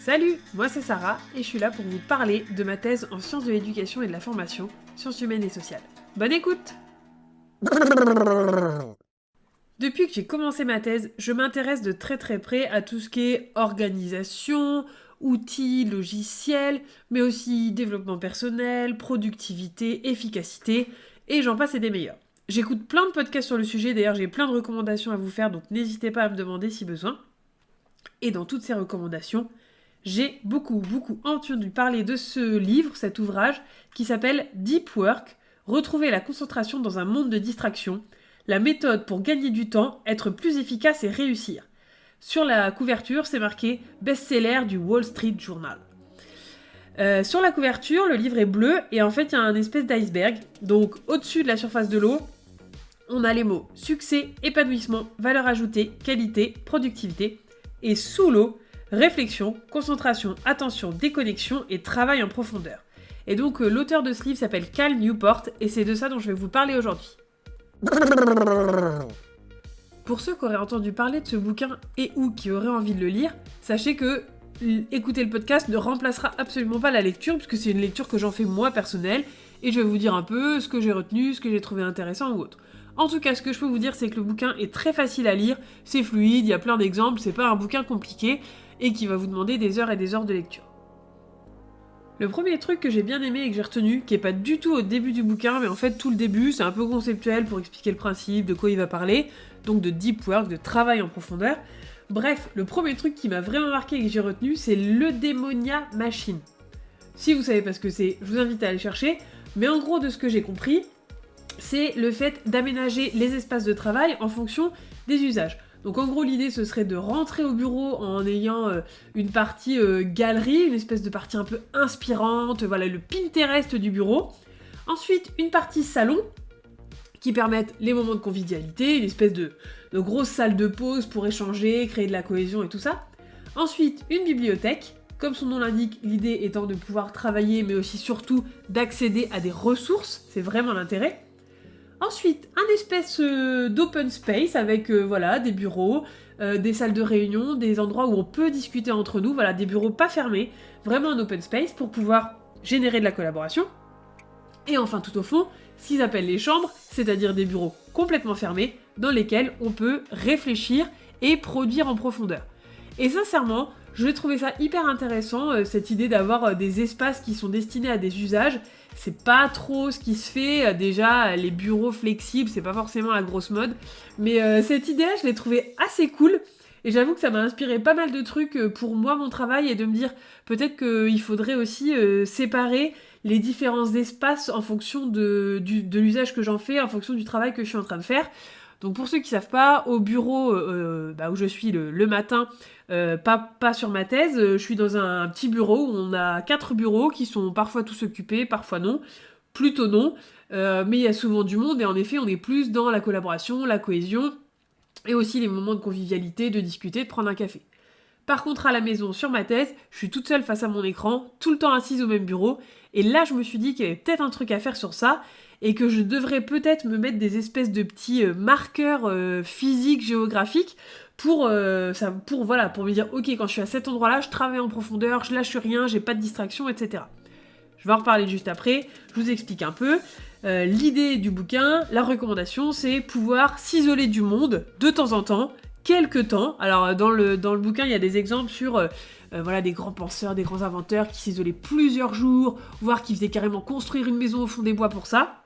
Salut, moi c'est Sarah et je suis là pour vous parler de ma thèse en sciences de l'éducation et de la formation, sciences humaines et sociales. Bonne écoute! Depuis que j'ai commencé ma thèse, je m'intéresse de très près à tout ce qui est organisation, outils, logiciels, mais aussi développement personnel, productivité, efficacité, et j'en passe et des meilleurs. J'écoute plein de podcasts sur le sujet, d'ailleurs j'ai plein de recommandations à vous faire, donc n'hésitez pas à me demander si besoin. Et dans toutes ces recommandations, j'ai beaucoup entendu parler de ce livre, cet ouvrage, qui s'appelle Deep Work, retrouver la concentration dans un monde de distraction, la méthode pour gagner du temps, être plus efficace et réussir. Sur la couverture, c'est marqué best-seller du Wall Street Journal. Sur la couverture, le livre est bleu et en fait, il y a un espèce d'iceberg. Donc, au-dessus de la surface de l'eau, on a les mots succès, épanouissement, valeur ajoutée, qualité, productivité. Et sous l'eau, réflexion, concentration, attention, déconnexion et travail en profondeur. Et donc l'auteur de ce livre s'appelle Cal Newport et c'est de ça dont je vais vous parler aujourd'hui. Pour ceux qui auraient entendu parler de ce bouquin et ou qui auraient envie de le lire, sachez que écouter le podcast ne remplacera absolument pas la lecture puisque c'est une lecture que j'en fais moi personnelle et je vais vous dire un peu ce que j'ai retenu, ce que j'ai trouvé intéressant ou autre. En tout cas, ce que je peux vous dire, c'est que le bouquin est très facile à lire, c'est fluide, il y a plein d'exemples, c'est pas un bouquin compliqué et qui va vous demander des heures et des heures de lecture. Le premier truc que j'ai bien aimé et que j'ai retenu, qui est pas du tout au début du bouquin, mais en fait tout le début, c'est un peu conceptuel pour expliquer le principe, de quoi il va parler, donc de deep work, de travail en profondeur. Bref, le premier truc qui m'a vraiment marqué et que j'ai retenu, c'est l'Eudaimonia Machine. Si vous savez pas ce que c'est, je vous invite à aller chercher, mais en gros de ce que j'ai compris, c'est le fait d'aménager les espaces de travail en fonction des usages. Donc en gros l'idée ce serait de rentrer au bureau en ayant une partie galerie, une espèce de partie un peu inspirante, voilà le Pinterest du bureau. Ensuite une partie salon qui permettent les moments de convivialité, une espèce de grosse salle de pause pour échanger, créer de la cohésion et tout ça. Ensuite une bibliothèque. Comme son nom l'indique, l'idée étant de pouvoir travailler mais aussi surtout d'accéder à des ressources, c'est vraiment l'intérêt. Ensuite, un espèce d'open space avec des bureaux, des salles de réunion, des endroits où on peut discuter entre nous, voilà, des bureaux pas fermés, vraiment un open space pour pouvoir générer de la collaboration. Et enfin, tout au fond, ce qu'ils appellent les chambres, c'est-à-dire des bureaux complètement fermés dans lesquels on peut réfléchir et produire en profondeur. Et sincèrement, je vais trouver ça hyper intéressant, cette idée d'avoir des espaces qui sont destinés à des usages. C'est pas trop ce qui se fait, déjà les bureaux flexibles, c'est pas forcément la grosse mode, mais cette idée-là, je l'ai trouvée assez cool, et j'avoue que ça m'a inspiré pas mal de trucs pour moi, mon travail, et de me dire peut-être qu'il faudrait aussi séparer les différents espaces en fonction de l'usage que j'en fais, en fonction du travail que je suis en train de faire. Donc pour ceux qui savent pas, au bureau où je suis le matin, pas sur ma thèse, je suis dans un petit bureau où on a 4 bureaux qui sont parfois tous occupés, parfois non, plutôt non, mais il y a souvent du monde et en effet on est plus dans la collaboration, la cohésion et aussi les moments de convivialité, de discuter, de prendre un café. Par contre à la maison, sur ma thèse, je suis toute seule face à mon écran, tout le temps assise au même bureau, et là je me suis dit qu'il y avait peut-être un truc à faire sur ça, et que je devrais peut-être me mettre des espèces de petits marqueurs physiques, géographiques, pour me dire, ok, quand je suis à cet endroit-là, je travaille en profondeur, je lâche rien, j'ai pas de distraction, etc. Je vais en reparler juste après, je vous explique un peu. L'idée du bouquin, la recommandation, c'est pouvoir s'isoler du monde de temps en temps, quelque temps. Alors dans le bouquin, il y a des exemples sur des grands penseurs, des grands inventeurs qui s'isolaient plusieurs jours, voire qui faisaient carrément construire une maison au fond des bois pour ça.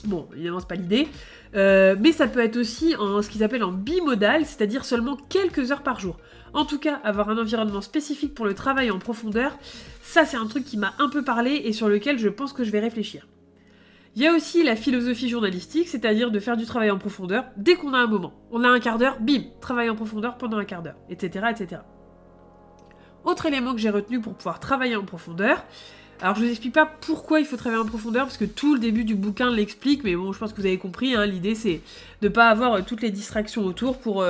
Bon, évidemment, c'est pas l'idée. Mais ça peut être aussi en ce qu'ils appellent en bimodal, c'est-à-dire seulement quelques heures par jour. En tout cas, avoir un environnement spécifique pour le travail en profondeur, ça c'est un truc qui m'a un peu parlé et sur lequel je pense que je vais réfléchir. Il y a aussi la philosophie journalistique, c'est-à-dire de faire du travail en profondeur dès qu'on a un moment. On a un quart d'heure, bim, travail en profondeur pendant un quart d'heure, etc., etc. Autre élément que j'ai retenu pour pouvoir travailler en profondeur, alors je vous explique pas pourquoi il faut travailler en profondeur, parce que tout le début du bouquin l'explique, mais bon, je pense que vous avez compris, hein, l'idée c'est de pas avoir toutes les distractions autour pour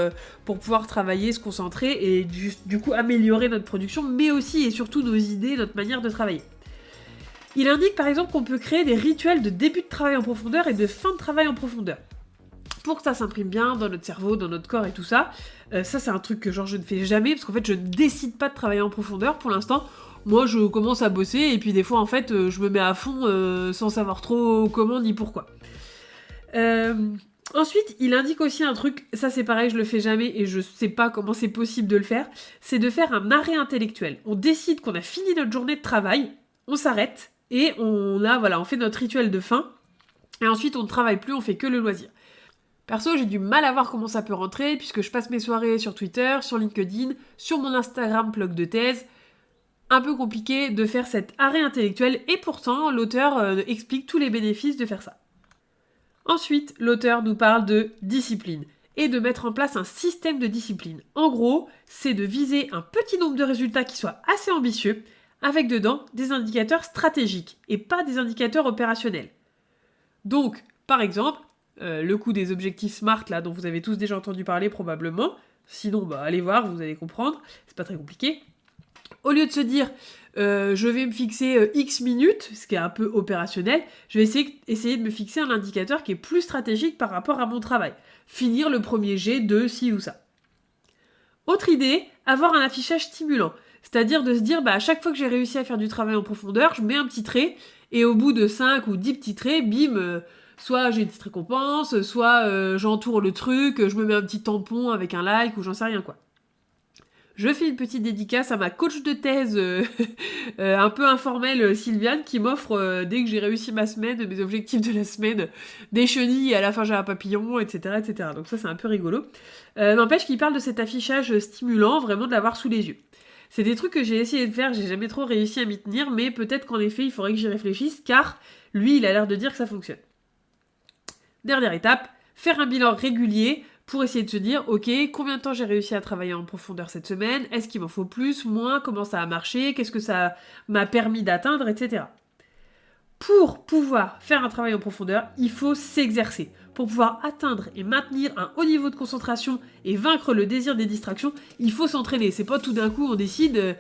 pouvoir travailler, se concentrer, et du coup améliorer notre production, mais aussi et surtout nos idées, notre manière de travailler. Il indique par exemple qu'on peut créer des rituels de début de travail en profondeur et de fin de travail en profondeur. pour que ça s'imprime bien dans notre cerveau, dans notre corps et tout ça. Ça, c'est un truc que genre je ne fais jamais, parce qu'en fait, je ne décide pas de travailler en profondeur pour l'instant. Moi, je commence à bosser, et puis des fois, en fait, je me mets à fond sans savoir trop comment ni pourquoi. Ensuite, il indique aussi un truc, ça c'est pareil, je le fais jamais et je sais pas comment c'est possible de le faire, c'est de faire un arrêt intellectuel. On décide qu'on a fini notre journée de travail, on s'arrête et on fait notre rituel de fin et ensuite on ne travaille plus, on fait que le loisir. Perso, j'ai du mal à voir comment ça peut rentrer puisque je passe mes soirées sur Twitter, sur LinkedIn, sur mon Instagram blog de thèse. Un peu compliqué de faire cet arrêt intellectuel et pourtant l'auteur explique tous les bénéfices de faire ça. Ensuite, l'auteur nous parle de discipline et de mettre en place un système de discipline. En gros, c'est de viser un petit nombre de résultats qui soient assez ambitieux, avec dedans des indicateurs stratégiques et pas des indicateurs opérationnels. Donc, par exemple, le coup des objectifs SMART, là, dont vous avez tous déjà entendu parler probablement, sinon, allez voir, vous allez comprendre, c'est pas très compliqué. Au lieu de se dire je vais me fixer X minutes, ce qui est un peu opérationnel, je vais essayer de me fixer un indicateur qui est plus stratégique par rapport à mon travail. Finir le premier jet de ci ou ça. Autre idée, avoir un affichage stimulant. C'est-à-dire de se dire, à chaque fois que j'ai réussi à faire du travail en profondeur, je mets un petit trait, et au bout de 5 ou 10 petits traits, bim, soit j'ai une petite récompense, soit j'entoure le truc, je me mets un petit tampon avec un like, ou j'en sais rien quoi. Je fais une petite dédicace à ma coach de thèse un peu informelle, Sylviane, qui m'offre, dès que j'ai réussi ma semaine, mes objectifs de la semaine, des chenilles, et à la fin j'ai un papillon, etc., etc. Donc ça, c'est un peu rigolo. N'empêche qu'il parle de cet affichage stimulant, vraiment de l'avoir sous les yeux. C'est des trucs que j'ai essayé de faire, j'ai jamais trop réussi à m'y tenir, mais peut-être qu'en effet, il faudrait que j'y réfléchisse, car lui, il a l'air de dire que ça fonctionne. Dernière étape, faire un bilan régulier, pour essayer de se dire, ok, combien de temps j'ai réussi à travailler en profondeur cette semaine, est-ce qu'il m'en faut plus, moins, comment ça a marché, qu'est-ce que ça m'a permis d'atteindre, etc. Pour pouvoir faire un travail en profondeur, il faut s'exercer. Pour pouvoir atteindre et maintenir un haut niveau de concentration et vaincre le désir des distractions, il faut s'entraîner. C'est pas tout d'un coup on décide,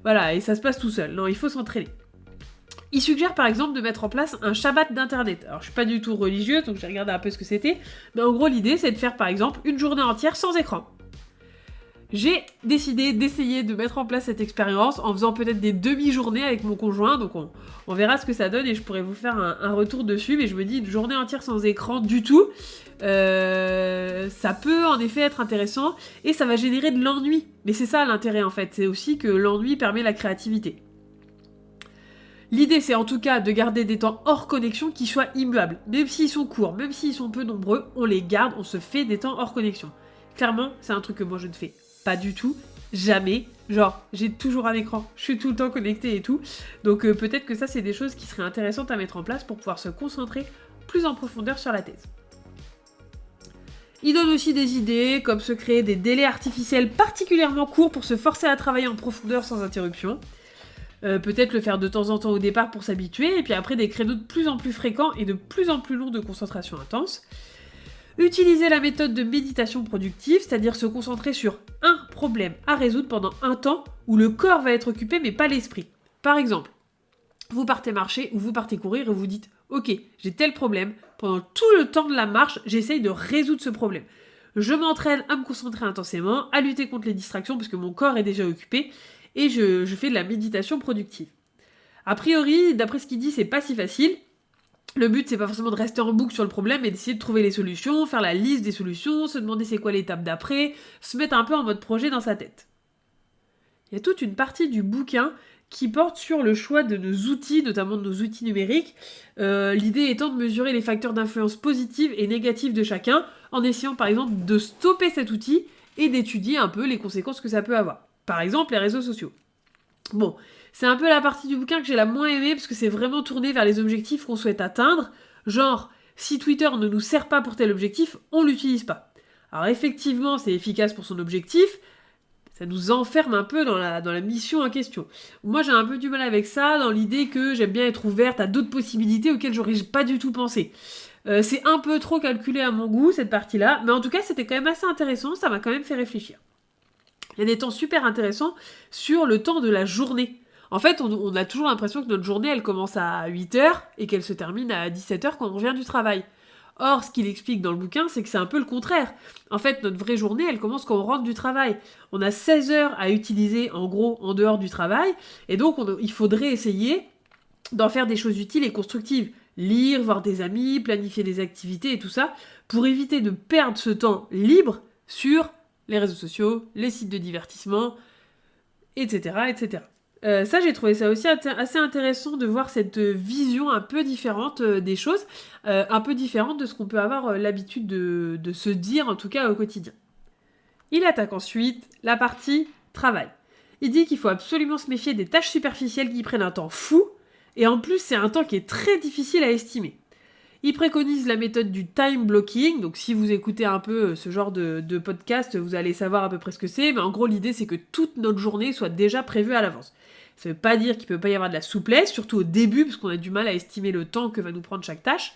et ça se passe tout seul. Non, il faut s'entraîner. Il suggère par exemple de mettre en place un Shabbat d'internet. Alors je suis pas du tout religieuse, donc j'ai regardé un peu ce que c'était, mais en gros l'idée c'est de faire par exemple une journée entière sans écran. J'ai décidé d'essayer de mettre en place cette expérience en faisant peut-être des demi-journées avec mon conjoint, donc on verra ce que ça donne et je pourrais vous faire un retour dessus, mais je me dis une journée entière sans écran du tout, ça peut en effet être intéressant et ça va générer de l'ennui. Mais c'est ça l'intérêt en fait, c'est aussi que l'ennui permet la créativité. L'idée, c'est en tout cas de garder des temps hors connexion qui soient immuables. Même s'ils sont courts, même s'ils sont peu nombreux, on les garde, on se fait des temps hors connexion. Clairement, c'est un truc que moi je ne fais pas du tout, jamais. Genre, j'ai toujours un écran, je suis tout le temps connectée et tout. Donc peut-être que ça, c'est des choses qui seraient intéressantes à mettre en place pour pouvoir se concentrer plus en profondeur sur la thèse. Il donne aussi des idées, comme se créer des délais artificiels particulièrement courts pour se forcer à travailler en profondeur sans interruption. Peut-être le faire de temps en temps au départ pour s'habituer, et puis après des créneaux de plus en plus fréquents et de plus en plus longs de concentration intense. Utiliser la méthode de méditation productive, c'est-à-dire se concentrer sur un problème à résoudre pendant un temps où le corps va être occupé mais pas l'esprit. Par exemple, vous partez marcher ou vous partez courir et vous dites « Ok, j'ai tel problème, pendant tout le temps de la marche, j'essaye de résoudre ce problème. Je m'entraîne à me concentrer intensément, à lutter contre les distractions parce que mon corps est déjà occupé, et je fais de la méditation productive. » A priori, d'après ce qu'il dit, c'est pas si facile. Le but, c'est pas forcément de rester en boucle sur le problème, mais d'essayer de trouver les solutions, faire la liste des solutions, se demander c'est quoi l'étape d'après, se mettre un peu en mode projet dans sa tête. Il y a toute une partie du bouquin qui porte sur le choix de nos outils, notamment de nos outils numériques. L'idée étant de mesurer les facteurs d'influence positive et négative de chacun, en essayant par exemple de stopper cet outil et d'étudier un peu les conséquences que ça peut avoir. Par exemple, les réseaux sociaux. Bon, c'est un peu la partie du bouquin que j'ai la moins aimée parce que c'est vraiment tourné vers les objectifs qu'on souhaite atteindre. Genre, si Twitter ne nous sert pas pour tel objectif, on l'utilise pas. Alors effectivement, c'est efficace pour son objectif, ça nous enferme un peu dans la mission en question. Moi, j'ai un peu du mal avec ça, dans l'idée que j'aime bien être ouverte à d'autres possibilités auxquelles j'aurais pas du tout pensé. C'est un peu trop calculé à mon goût, cette partie-là, mais en tout cas, c'était quand même assez intéressant, ça m'a quand même fait réfléchir. Il y a des temps super intéressants sur le temps de la journée. En fait, on a toujours l'impression que notre journée, elle commence à 8h et qu'elle se termine à 17h quand on revient du travail. Or, ce qu'il explique dans le bouquin, c'est que c'est un peu le contraire. En fait, notre vraie journée, elle commence quand on rentre du travail. On a 16 heures à utiliser, en gros, en dehors du travail, et donc il faudrait essayer d'en faire des choses utiles et constructives. Lire, voir des amis, planifier des activités et tout ça, pour éviter de perdre ce temps libre sur les réseaux sociaux, les sites de divertissement, etc. etc. Ça, j'ai trouvé ça aussi assez intéressant de voir cette vision un peu différente des choses, un peu différente de ce qu'on peut avoir l'habitude de se dire, en tout cas au quotidien. Il attaque ensuite la partie travail. Il dit qu'il faut absolument se méfier des tâches superficielles qui prennent un temps fou, et en plus c'est un temps qui est très difficile à estimer. Il préconise la méthode du time blocking, donc si vous écoutez un peu ce genre de podcast, vous allez savoir à peu près ce que c'est, mais en gros l'idée c'est que toute notre journée soit déjà prévue à l'avance. Ça veut pas dire qu'il peut pas y avoir de la souplesse, surtout au début, parce qu'on a du mal à estimer le temps que va nous prendre chaque tâche,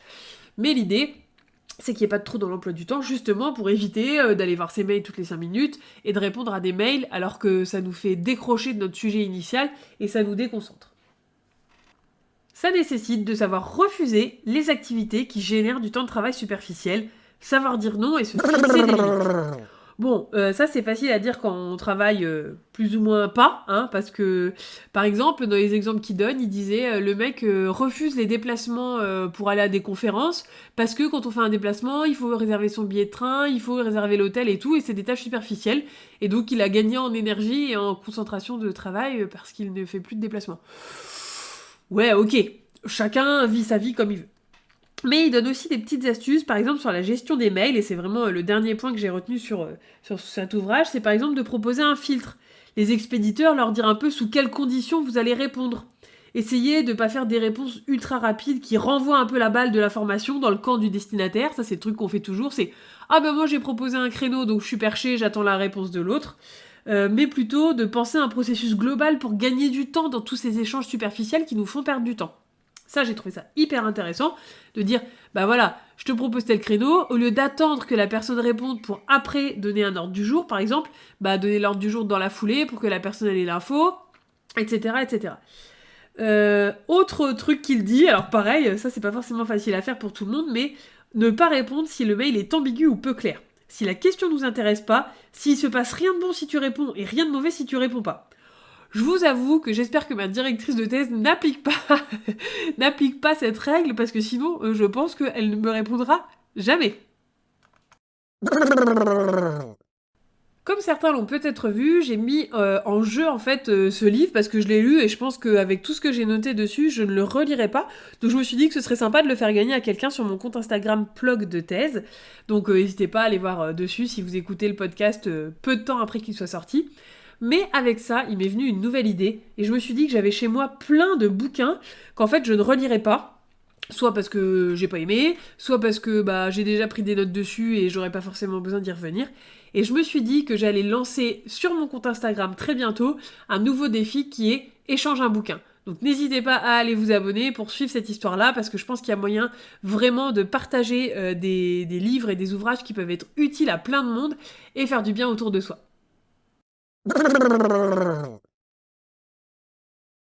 mais l'idée c'est qu'il n'y ait pas de trou dans l'emploi du temps, justement pour éviter d'aller voir ses mails toutes les 5 minutes et de répondre à des mails alors que ça nous fait décrocher de notre sujet initial et ça nous déconcentre. Ça nécessite de savoir refuser les activités qui génèrent du temps de travail superficiel, savoir dire non et se fixer des limites. Bon, ça c'est facile à dire quand on travaille plus ou moins pas, hein, parce que, par exemple, dans les exemples qu'il donne, il disait le mec refuse les déplacements pour aller à des conférences, parce que quand on fait un déplacement, il faut réserver son billet de train, il faut réserver l'hôtel et tout, et c'est des tâches superficielles, et donc il a gagné en énergie et en concentration de travail parce qu'il ne fait plus de déplacements. Ouais, ok, chacun vit sa vie comme il veut. Mais il donne aussi des petites astuces, par exemple sur la gestion des mails, et c'est vraiment le dernier point que j'ai retenu sur cet ouvrage, c'est par exemple de proposer un filtre. Les expéditeurs, leur dire un peu sous quelles conditions vous allez répondre. Essayez de ne pas faire des réponses ultra rapides qui renvoient un peu la balle de l'information dans le camp du destinataire, ça c'est le truc qu'on fait toujours, c'est « Ah ben moi j'ai proposé un créneau donc je suis perché, j'attends la réponse de l'autre ». Mais plutôt de penser à un processus global pour gagner du temps dans tous ces échanges superficiels qui nous font perdre du temps. Ça, j'ai trouvé ça hyper intéressant, de dire, bah voilà, je te propose tel créneau, au lieu d'attendre que la personne réponde pour après donner un ordre du jour, par exemple, bah donner l'ordre du jour dans la foulée pour que la personne ait l'info, etc., etc. Autre truc qu'il dit, alors pareil, ça c'est pas forcément facile à faire pour tout le monde, mais ne pas répondre si le mail est ambigu ou peu clair. Si la question nous intéresse pas, s'il se passe rien de bon si tu réponds et rien de mauvais si tu réponds pas. Je vous avoue que j'espère que ma directrice de thèse n'applique pas cette règle, parce que sinon, je pense qu'elle ne me répondra jamais. Comme certains l'ont peut-être vu, j'ai mis en jeu en fait ce livre parce que je l'ai lu et je pense qu'avec tout ce que j'ai noté dessus, je ne le relirai pas. Donc je me suis dit que ce serait sympa de le faire gagner à quelqu'un sur mon compte Instagram Plug de thèse. Donc n'hésitez pas à aller voir dessus si vous écoutez le podcast peu de temps après qu'il soit sorti. Mais avec ça, il m'est venu une nouvelle idée et je me suis dit que j'avais chez moi plein de bouquins qu'en fait je ne relirai pas. Soit parce que j'ai pas aimé, soit parce que j'ai déjà pris des notes dessus et j'aurais pas forcément besoin d'y revenir. Et je me suis dit que j'allais lancer sur mon compte Instagram très bientôt un nouveau défi qui est échange un bouquin. Donc n'hésitez pas à aller vous abonner pour suivre cette histoire-là parce que je pense qu'il y a moyen vraiment de partager des livres et des ouvrages qui peuvent être utiles à plein de monde et faire du bien autour de soi.